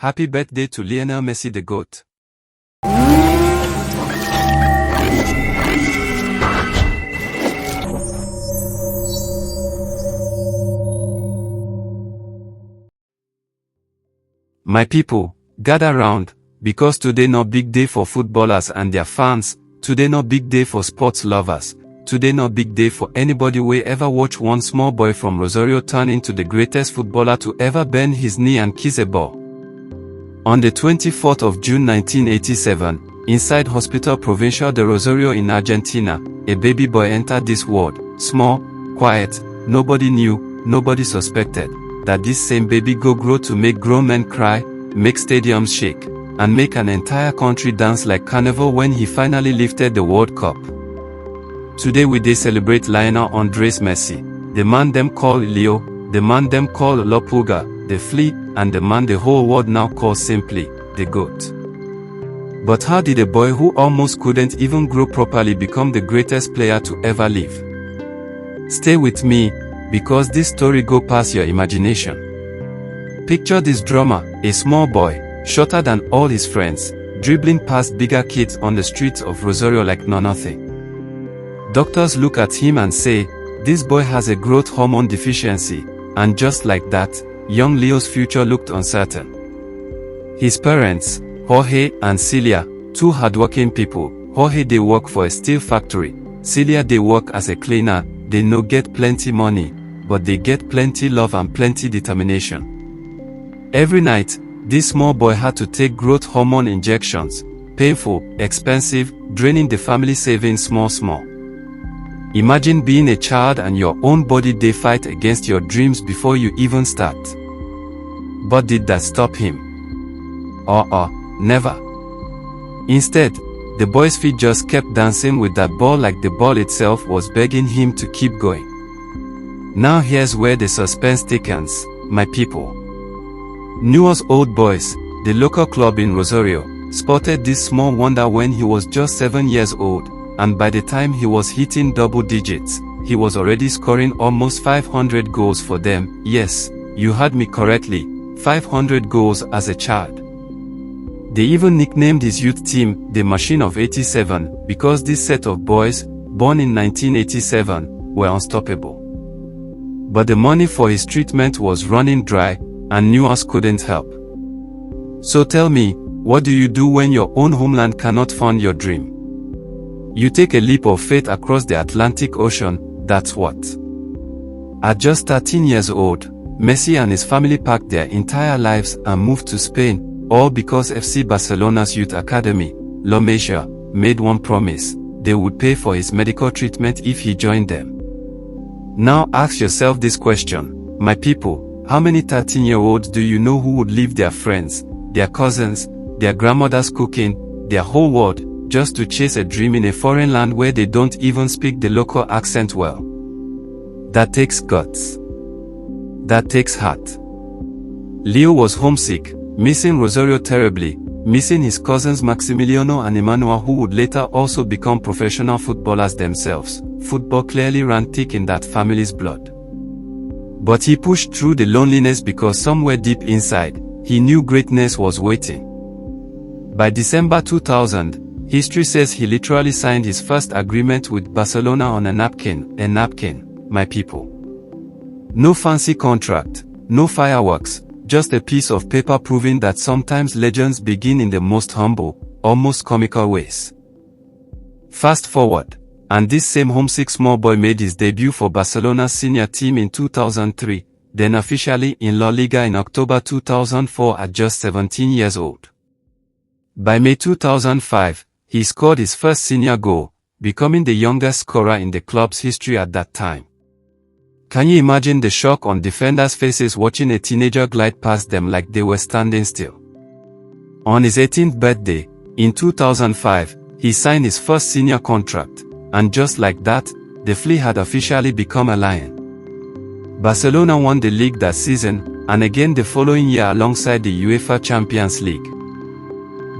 Happy birthday to Leo Messi the GOAT. My people, gather round, because today no big day for footballers and their fans, today no big day for sports lovers, today no big day for anybody who ever watch one small boy from Rosario turn into the greatest footballer to ever bend his knee and kiss a ball. On the 24th of June 1987, inside Hospital Provincial de Rosario in Argentina, a baby boy entered this world, small, quiet, nobody knew, nobody suspected, that this same baby go grow to make grown men cry, make stadiums shake, and make an entire country dance like carnival when he finally lifted the World Cup. Today we celebrate Lionel Andres Messi, the man them call Leo, the man them call La Pulga, the flea, and the man the whole world now calls simply, the GOAT. But how did a boy who almost couldn't even grow properly become the greatest player to ever live? Stay with me, because this story go past your imagination. Picture this drama, a small boy, shorter than all his friends, dribbling past bigger kids on the streets of Rosario like nothing. Doctors look at him and say, this boy has a growth hormone deficiency, and just like that, young Leo's future looked uncertain. His parents, Jorge and Celia, two hardworking people. Jorge they work for a steel factory, Celia they work as a cleaner. They no get plenty money, but they get plenty love and plenty determination. Every night, this small boy had to take growth hormone injections, painful, expensive, draining the family savings small. Imagine being a child and your own body they fight against your dreams before you even start. But did that stop him? Never. Instead, the boy's feet just kept dancing with that ball like the ball itself was begging him to keep going. Now here's where the suspense thickens, my people. Newell's Old Boys, the local club in Rosario, spotted this small wonder when he was just 7 years old, and by the time he was hitting double digits, he was already scoring almost 500 goals for them. Yes, you heard me correctly, 500 goals as a child. They even nicknamed his youth team the Machine of 87 because this set of boys, born in 1987, were unstoppable. But the money for his treatment was running dry, and Newell's couldn't help. So tell me, what do you do when your own homeland cannot fund your dream? You take a leap of faith across the Atlantic Ocean, that's what. At just 13 years old, Messi and his family packed their entire lives and moved to Spain, all because FC Barcelona's youth academy, La Masia, made one promise: they would pay for his medical treatment if he joined them. Now ask yourself this question, my people, how many 13-year-olds do you know who would leave their friends, their cousins, their grandmother's cooking, their whole world, just to chase a dream in a foreign land where they don't even speak the local accent well? That takes guts. That takes heart. Leo was homesick, missing Rosario terribly, missing his cousins Maximiliano and Emmanuel who would later also become professional footballers themselves. Football clearly ran thick in that family's blood. But he pushed through the loneliness because somewhere deep inside, he knew greatness was waiting. By December 2000, history says he literally signed his first agreement with Barcelona on a napkin, my people. No fancy contract, no fireworks, just a piece of paper proving that sometimes legends begin in the most humble, almost comical ways. Fast forward, and this same homesick small boy made his debut for Barcelona's senior team in 2003, then officially in La Liga in October 2004 at just 17 years old. By May 2005, he scored his first senior goal, becoming the youngest scorer in the club's history at that time. Can you imagine the shock on defenders' faces watching a teenager glide past them like they were standing still? On his 18th birthday, in 2005, he signed his first senior contract, and just like that, the flea had officially become a lion. Barcelona won the league that season, and again the following year alongside the UEFA Champions League.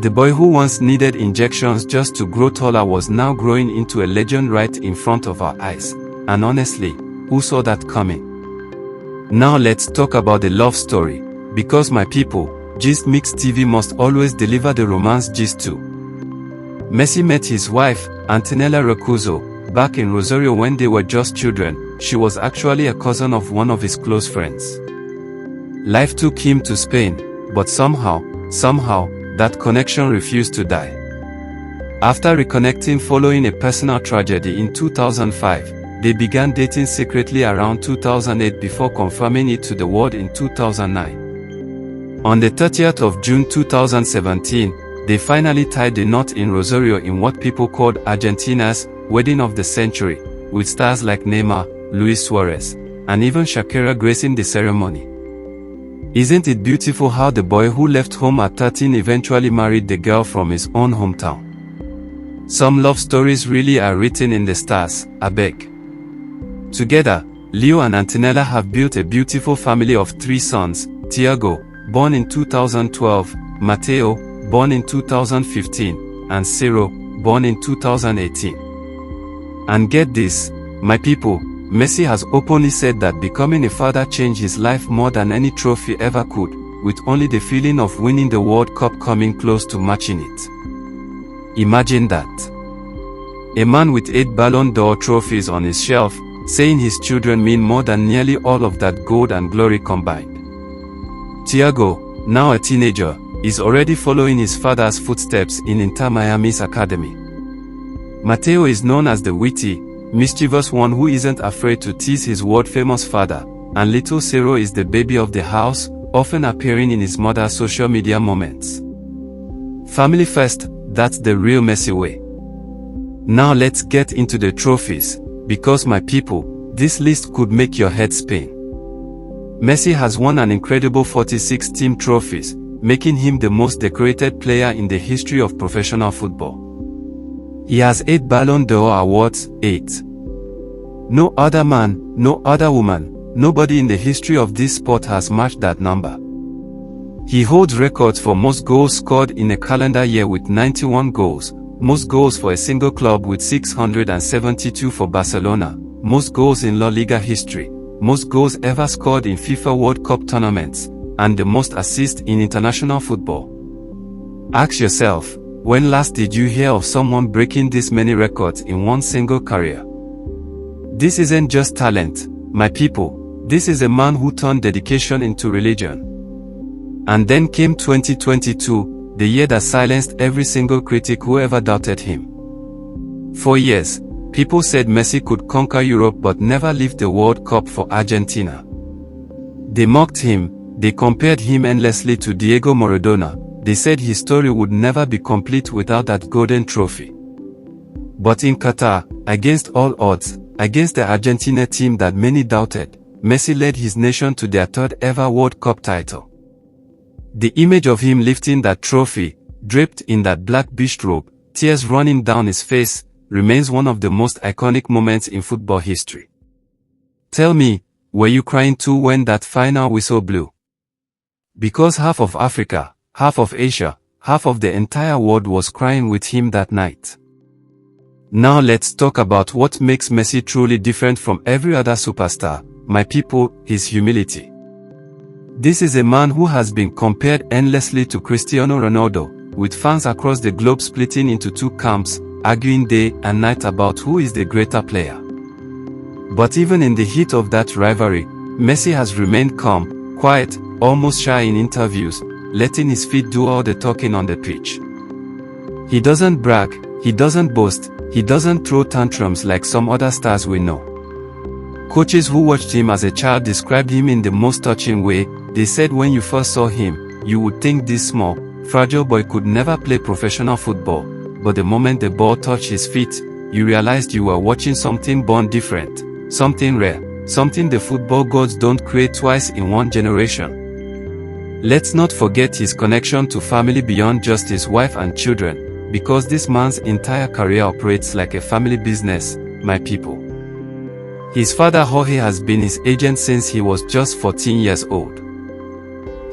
The boy who once needed injections just to grow taller was now growing into a legend right in front of our eyes, and honestly, who saw that coming? Now let's talk about the love story, because my people, Gist Mix TV must always deliver the romance gist too. Messi met his wife, Antonella Roccuzzo, back in Rosario when they were just children. She was actually a cousin of one of his close friends. Life took him to Spain, but somehow, that connection refused to die. After reconnecting following a personal tragedy in 2005, they began dating secretly around 2008 before confirming it to the world in 2009. On the 30th of June 2017, they finally tied the knot in Rosario in what people called Argentina's wedding of the century, with stars like Neymar, Luis Suarez, and even Shakira gracing the ceremony. Isn't it beautiful how the boy who left home at 13 eventually married the girl from his own hometown? Some love stories really are written in the stars, I beg. Together, Leo and Antonella have built a beautiful family of 3 sons: Tiago, born in 2012, Matteo, born in 2015, and Ciro, born in 2018. And get this, my people, Messi has openly said that becoming a father changed his life more than any trophy ever could, with only the feeling of winning the World Cup coming close to matching it. Imagine that. A man with 8 Ballon d'Or trophies on his shelf, saying his children mean more than nearly all of that gold and glory combined. Tiago, now a teenager, is already following his father's footsteps in Inter Miami's academy. Matteo is known as the witty, mischievous one who isn't afraid to tease his world-famous father, and little Ciro is the baby of the house, often appearing in his mother's social media moments. Family first, that's the real Messi way. Now let's get into the trophies, because my people, this list could make your head spin. Messi has won an incredible 46 team trophies, making him the most decorated player in the history of professional football. He has 8 Ballon d'Or awards, 8. No other man, no other woman, nobody in the history of this sport has matched that number. He holds records for most goals scored in a calendar year with 91 goals, most goals for a single club with 672 for Barcelona, most goals in La Liga history, most goals ever scored in FIFA World Cup tournaments, and the most assists in international football. Ask yourself, when last did you hear of someone breaking this many records in one single career? This isn't just talent, my people, this is a man who turned dedication into religion. And then came 2022, the year that silenced every single critic who ever doubted him. For years, people said Messi could conquer Europe but never lift the World Cup for Argentina. They mocked him, they compared him endlessly to Diego Maradona, they said his story would never be complete without that golden trophy. But in Qatar, against all odds, against the Argentina team that many doubted, Messi led his nation to their 3rd ever World Cup title. The image of him lifting that trophy, draped in that black beach robe, tears running down his face, remains one of the most iconic moments in football history. Tell me, were you crying too when that final whistle blew? Because half of Africa, half of Asia, half of the entire world was crying with him that night. Now let's talk about what makes Messi truly different from every other superstar, my people, his humility. This is a man who has been compared endlessly to Cristiano Ronaldo, with fans across the globe splitting into 2 camps, arguing day and night about who is the greater player. But even in the heat of that rivalry, Messi has remained calm, quiet, almost shy in interviews, letting his feet do all the talking on the pitch. He doesn't brag, he doesn't boast, he doesn't throw tantrums like some other stars we know. Coaches who watched him as a child described him in the most touching way. They said when you first saw him, you would think this small, fragile boy could never play professional football, but the moment the ball touched his feet, you realized you were watching something born different, something rare, something the football gods don't create twice in one generation. Let's not forget his connection to family beyond just his wife and children, because this man's entire career operates like a family business, my people. His father Jorge has been his agent since he was just 14 years old.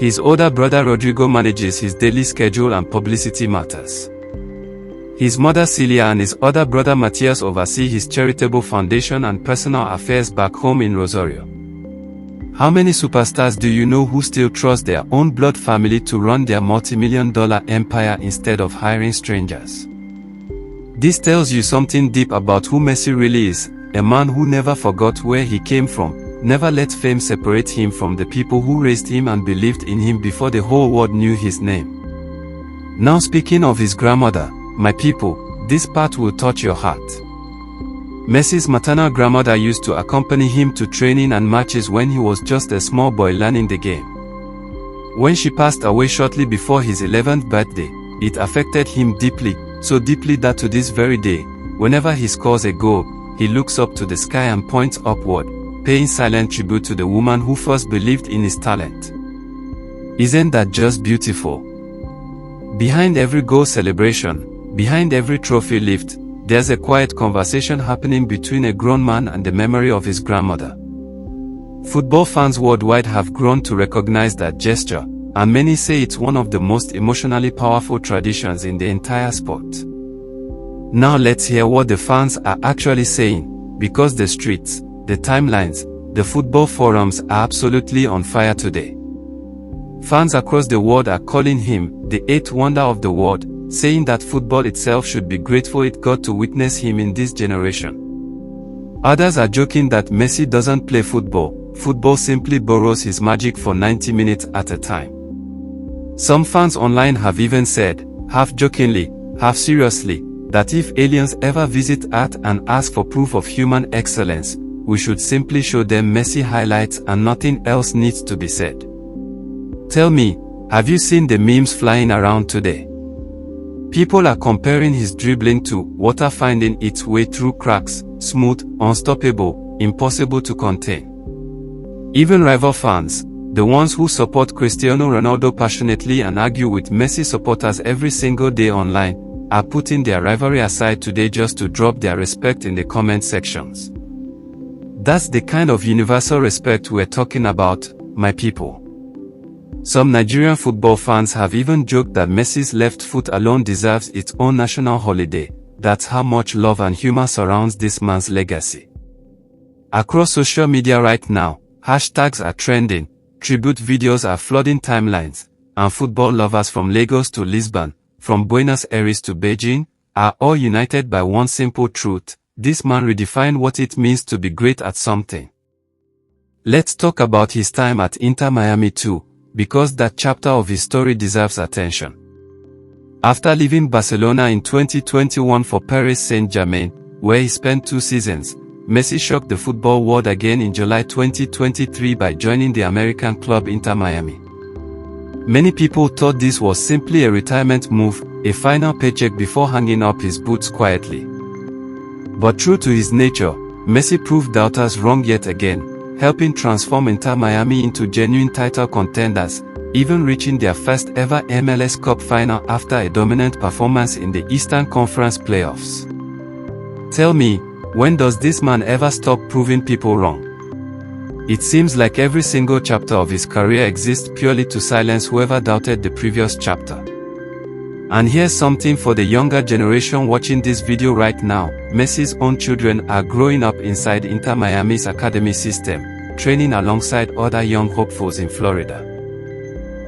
His older brother Rodrigo manages his daily schedule and publicity matters. His mother Celia and his other brother Matthias oversee his charitable foundation and personal affairs back home in Rosario. How many superstars do you know who still trust their own blood family to run their multi-million-dollar empire instead of hiring strangers? This tells you something deep about who Messi really is, a man who never forgot where he came from, never let fame separate him from the people who raised him and believed in him before the whole world knew his name. Now speaking of his grandmother, my people, this part will touch your heart. Messi's maternal grandmother used to accompany him to training and matches when he was just a small boy learning the game. When she passed away shortly before his 11th birthday, it affected him deeply, so deeply that to this very day, whenever he scores a goal, he looks up to the sky and points upward, paying silent tribute to the woman who first believed in his talent. Isn't that just beautiful? Behind every goal celebration, behind every trophy lift, there's a quiet conversation happening between a grown man and the memory of his grandmother. Football fans worldwide have grown to recognize that gesture, and many say it's one of the most emotionally powerful traditions in the entire sport. Now let's hear what the fans are actually saying, because the streets, the timelines, the football forums are absolutely on fire today. Fans across the world are calling him the eighth wonder of the world, saying that football itself should be grateful it got to witness him in this generation. Others are joking that Messi doesn't play football, football simply borrows his magic for 90 minutes at a time. Some fans online have even said, half jokingly, half seriously, that if aliens ever visit Earth and ask for proof of human excellence, we should simply show them Messi highlights and nothing else needs to be said. Tell me, have you seen the memes flying around today? People are comparing his dribbling to water finding its way through cracks, smooth, unstoppable, impossible to contain. Even rival fans, the ones who support Cristiano Ronaldo passionately and argue with Messi supporters every single day online, are putting their rivalry aside today just to drop their respect in the comment sections. That's the kind of universal respect we're talking about, my people. Some Nigerian football fans have even joked that Messi's left foot alone deserves its own national holiday. That's how much love and humor surrounds this man's legacy. Across social media right now, hashtags are trending, tribute videos are flooding timelines, and football lovers from Lagos to Lisbon, from Buenos Aires to Beijing, are all united by one simple truth: this man redefined what it means to be great at something. Let's talk about his time at Inter Miami too, because that chapter of his story deserves attention. After leaving Barcelona in 2021 for Paris Saint-Germain, where he spent 2 seasons, Messi shocked the football world again in July 2023 by joining the American club Inter Miami. Many people thought this was simply a retirement move, a final paycheck before hanging up his boots quietly. But true to his nature, Messi proved doubters wrong yet again, helping transform Inter Miami into genuine title contenders, even reaching their first ever MLS Cup final after a dominant performance in the Eastern Conference playoffs. Tell me, when does this man ever stop proving people wrong? It seems like every single chapter of his career exists purely to silence whoever doubted the previous chapter. And here's something for the younger generation watching this video right now: Messi's own children are growing up inside Inter Miami's academy system, training alongside other young hopefuls in Florida.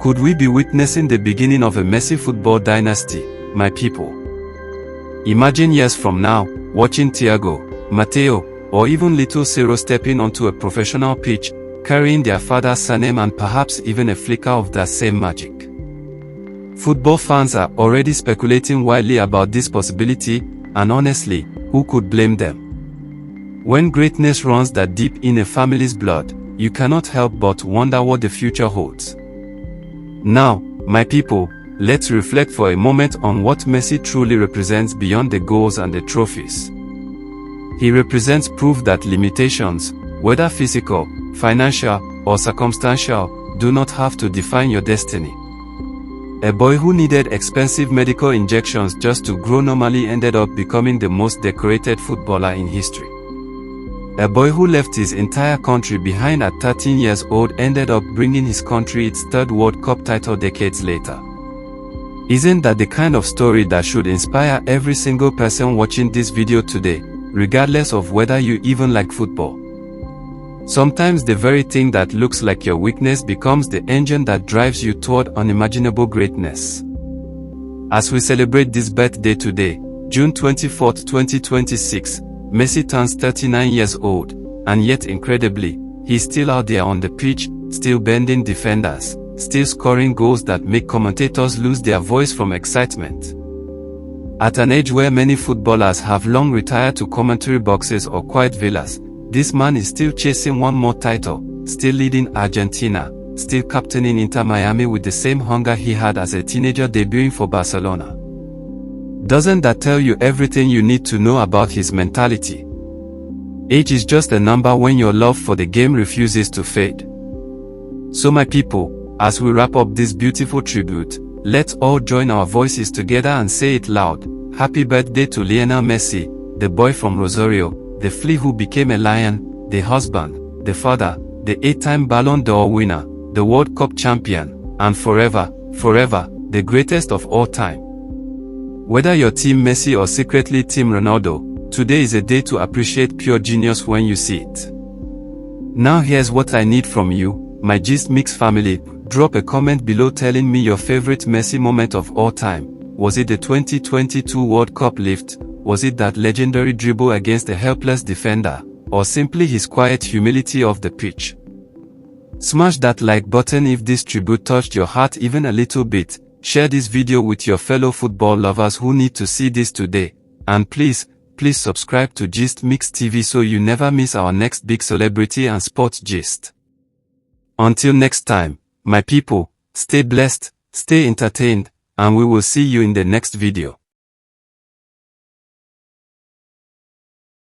Could we be witnessing the beginning of a Messi football dynasty, my people? Imagine years from now, watching Thiago, Mateo, or even little Ciro stepping onto a professional pitch, carrying their father's surname and perhaps even a flicker of that same magic. Football fans are already speculating wildly about this possibility, and honestly, who could blame them? When greatness runs that deep in a family's blood, you cannot help but wonder what the future holds. Now, my people, let's reflect for a moment on what Messi truly represents beyond the goals and the trophies. He represents proof that limitations, whether physical, financial, or circumstantial, do not have to define your destiny. A boy who needed expensive medical injections just to grow normally ended up becoming the most decorated footballer in history. A boy who left his entire country behind at 13 years old ended up bringing his country its 3rd World Cup title decades later. Isn't that the kind of story that should inspire every single person watching this video today, regardless of whether you even like football? Sometimes the very thing that looks like your weakness becomes the engine that drives you toward unimaginable greatness. As we celebrate this birthday today, June 24, 2026, Messi turns 39 years old, and yet incredibly, he's still out there on the pitch, still bending defenders, still scoring goals that make commentators lose their voice from excitement. At an age where many footballers have long retired to commentary boxes or quiet villas, this man is still chasing one more title, still leading Argentina, still captaining Inter Miami with the same hunger he had as a teenager debuting for Barcelona. Doesn't that tell you everything you need to know about his mentality? Age is just a number when your love for the game refuses to fade. So my people, as we wrap up this beautiful tribute, let's all join our voices together and say it loud. Happy birthday to Lionel Messi, the boy from Rosario, the flea who became a lion, the husband, the father, the 8-time Ballon d'Or winner, the World Cup champion, and forever, the greatest of all time. Whether you're Team Messi or secretly Team Ronaldo, today is a day to appreciate pure genius when you see it. Now here's what I need from you, my Gist Mix family. Drop a comment below telling me your favorite Messi moment of all time. Was it the 2022 World Cup lift? Was it that legendary dribble against a helpless defender? Or simply his quiet humility off the pitch? Smash that like button if this tribute touched your heart even a little bit. Share this video with your fellow football lovers who need to see this today. And please subscribe to Gist Mix TV so you never miss our next big celebrity and sports gist. Until next time, my people, stay blessed, stay entertained, and we will see you in the next video.